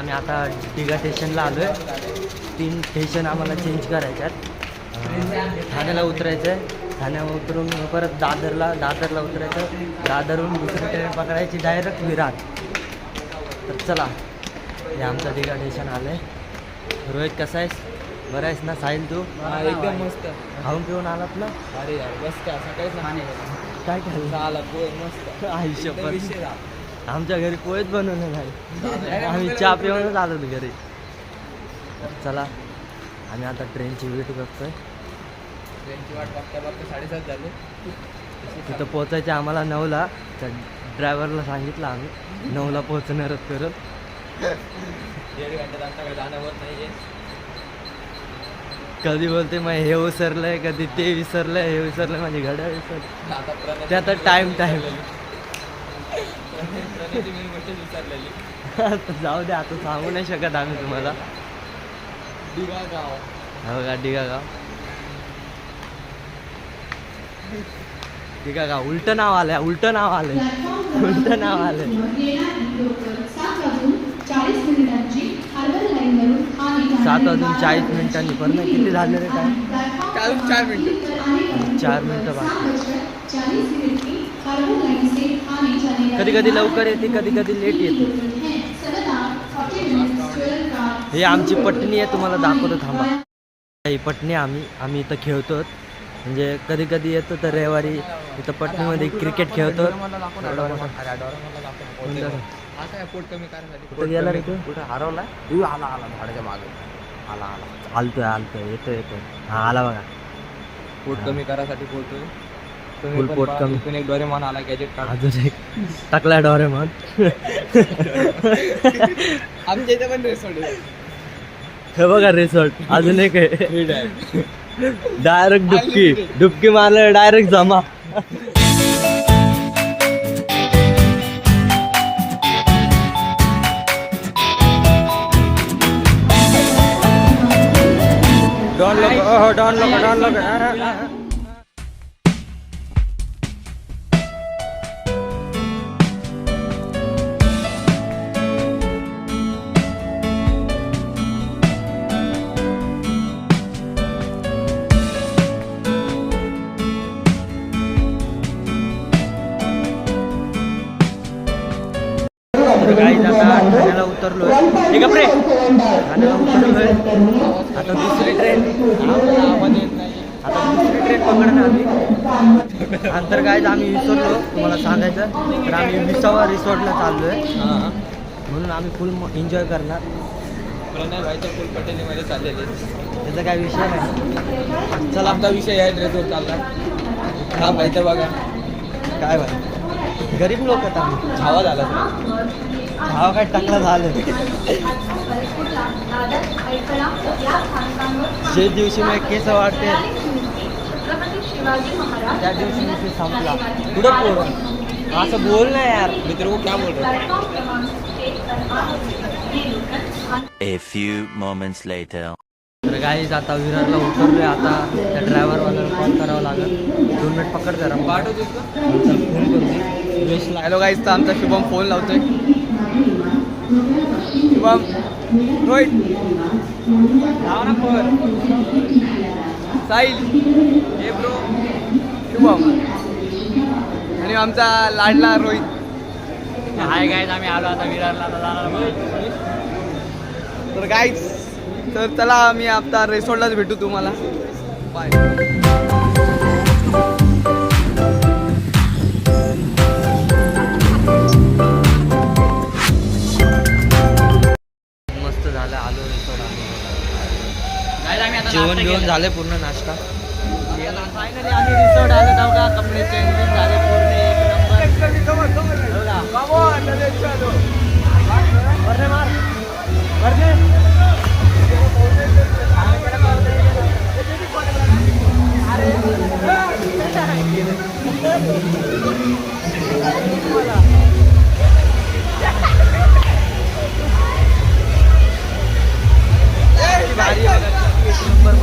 आम्ही आता दिघा स्टेशनला आलो आहे. 3 स्टेशन आम्हाला चेंज करायचे आहेत. ठाण्याला उतरायचं आहे, ठाण्यावर उतरून परत दादरला उतरायचं, दादरहून दुसरी ट्रेन पकडायची डायरेक्ट विरार. तर चला, हे आमचं दिघा स्टेशन आलं आहे. रोहित कसा आहेस? बरं आहेस ना? साहिल तू? एकदम मस्त. खाऊन पिऊन आलात ना? अरे यार बस का सकाळीच काय खाल्लं? आला पोहे मस्त. आयुष्य पण आमच्या घरी पोहेच बनवले नाही, आम्ही चहा पिऊनच आलो घरी. तर चला, आम्ही आता ट्रेनची वेट बघतोय. ट्रेनची वाट बघता 7:30 झाले. तिथं पोचायचं आम्हाला 9ला. तर ड्रायव्हरला सांगितलं आम्ही 9ला पोहोचणारच करत. 1.5 घंट्यात आमच्याकडे जाणं होत नाही. कधी बोलते मग हे विसरलंय, कधी ते विसरलंय, हे विसरलंय, माझी घड्याळ विसरलं. ते आता टाईम जाऊ दे, आता सांगू नाही शकत आम्ही तुम्हाला. दिघा गाव. हो का? दिघा गाव उलटं नाव आलंय. 7:40 पण नाही, किती झाले रे? काय 4 मिनिटं. 4 मिनिटं बाकी. कधी कधी लवकर येते, कधी कधी लेट येते. हे आमची पटणी आहे, तुम्हाला दाखवतो थांबा. ही पटणी आम्ही इथं खेळतो. म्हणजे कधी कधी येतो तर रविवारी इथं पटणीमध्ये क्रिकेट खेळतो. पोट कमी करण्यासाठी. कुठं गेला रे तू? कुठं हरवला? आला झाडाच्या मागे. आला आलतोय येतोय. हा आला बघा. पोट कमी करायसाठी बोलतोय. फुल पोट कमी. पण एक डोरेमॉन आला गॅजेट काढ. अजून एक टाकला डोरेमॉन. आमच्या इथे पण रिसॉर्ट आहे. हे बघा रिसॉर्ट. अजून एक आहे. डायरेक्ट डुबकी मारलं, डायरेक्ट जमा. डॉन लोक. गाईज आता ठाण्याला उतरलोय. ठाण्याला उतरलोय. आता दुसरी ट्रेन पकडणार आम्ही. नंतर गाईज आम्ही विसरलो तुम्हाला सांगायचं, तर आम्ही 20व्या रिसॉर्टला चाललोय. म्हणून आम्ही फुल एन्जॉय करणार. प्रणय भाईच्या फुल पटेलीमध्ये चाललेले. त्याचा काय विषय नाही. चला, आमचा विषय आहे ड्रेसवर चालला. हा भाईचं बघा काय भाई, गरीब लोक आहेत आम्ही. छावा झाला. छावा काय टाकला झालं. जे दिवशी मग केस वाढते त्या दिवशी विषय संपला. कुठं बोल असं बोल ना यार. मित्र को क्या बोल रहे? A few moments later. तर गाईज आता विरारला उतरलोय. आता त्या ड्रायव्हरवाला कॉल करावं लागेल. 2 मिनिट पकड जरा. पाठवतोस का? फोन करतो. हॅलो गाईज, तर आमचा शुभम फोन लावतोय. शुभम, रोहित लाव ना फोन. साहिल, हे ब्रो शुभम आणि आमचा लाडला रोहित. हाय गाईज, आम्ही आलो आता विरारला. आता जाणार. तर गाईज, तर चला आम्ही आता रिसॉर्टलाच भेटू तुम्हाला. बाय. मस्त झालं. आलो रिसॉर्ट. जेवण बिवण झाले, पूर्ण नाश्ता. फायनली आम्ही रिसॉर्ट आलो. का कपडे चेंज झाले पूर्ण. एक नंबर.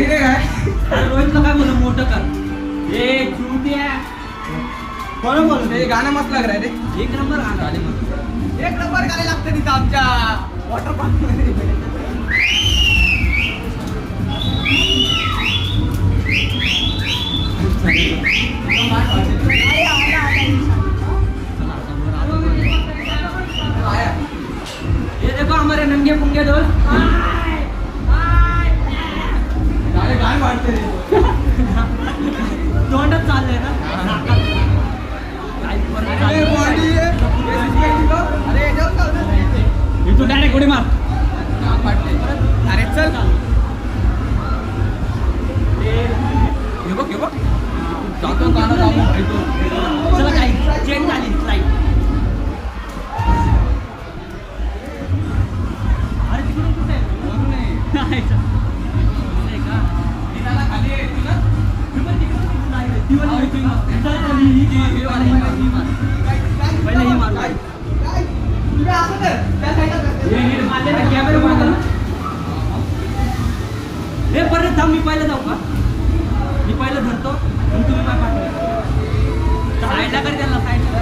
इकडे काय रोहितला काय बोलू मोठं कर ए चुट्या कोण बोल ते गाणं मस्त लाग रे एक नंबर गाणं आले मग एक नंबर गाणे लागते तिथं आमच्या वॉटर पार्क मध्ये ये देखो हमारे नंगे पुंगे दोस्त गाणे वाढते रे तोंडच चाललंय ना अरे बॉडी आहे अरे याच्यावर का होतं? तू डायरेक्ट उडी मार अरे चल हे बघ जातो गाणं दाबून चला काही चेंज झाली लाईट अरे तिकडून कुठे आहे? नाही का? खाली आहे तुला मी पण तिकडून नाही रे. ती वाली होती ना. चला, चला, ही मार. ही मार. पहिले ही मार. हे मारले ना कॅमेरा बंद कर. हे परत थांब मी पहिलं जाऊ का मी पहिलं धरतो मग तुम्ही काय पाठवा साईडला कर त्याला साईडला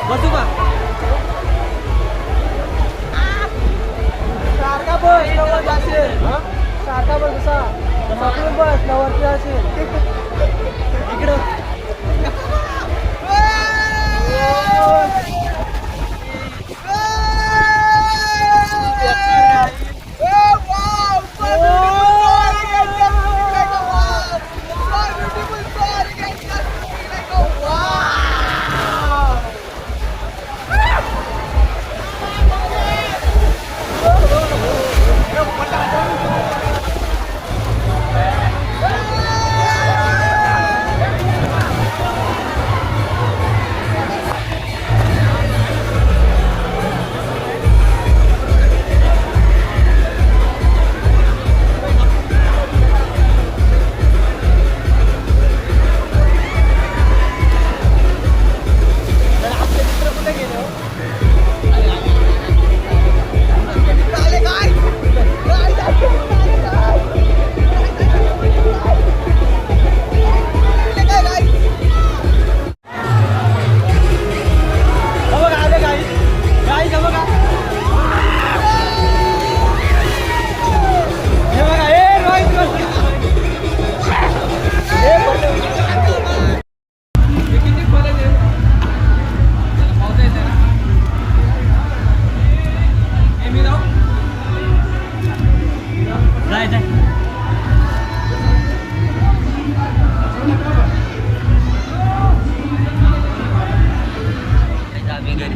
बसू का सारखा बस नवर जाशील सारखा बस कसा बस नवरती जाशील इकडं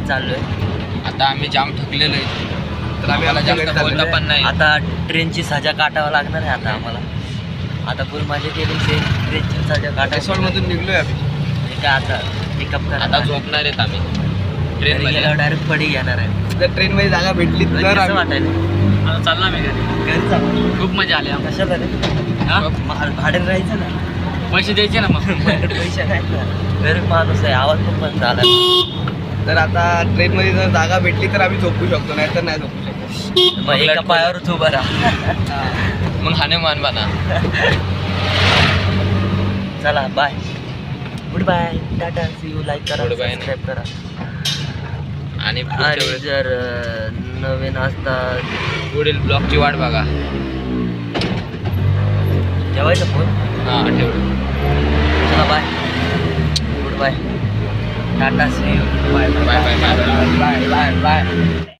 चाललोय आता आम्ही जाम थकलेलो आहे तर आम्हाला जास्त बोलता पण नाही आता ट्रेनची सजा काटावं लागणार आहे आता आम्हाला आता फुल मजा केली ट्रेनची सजा काटायला मधून निघलोय आम्ही काय आता पिकअप करा आता झोपणार आहेत आम्ही ट्रेन गेल्यावर डायरेक्ट पडी घेणार आहे जर ट्रेन मध्ये जागा भेटली तर कसं आम्ही- वाटायला आता चालला मी घरी घरचा खूप मजा आली आम्हाला. कशाला रे हा? भाड्याने राहायचं ना पैसे द्यायचे ना मग. पैसे नाहीत ना गरीब माणूस आहे आवाज पण बंद झाला तर आता ट्रेन मध्ये जर जागा भेटली तर आम्ही झोपू शकतो नाही तर नाही झोपू शकतो. मग एका पायावरच उभं राहा मग हानेमान बना. चला bye good bye tata see you like करा Goodbye. सबस्क्राईब करा आणि आणि जर नवीन असतात पुढील ब्लॉगची वाट बघा. ठेवायचा फोन हा ठेव. चला bye good bye tata see you bye bye bye bye bye. Bye bye bye.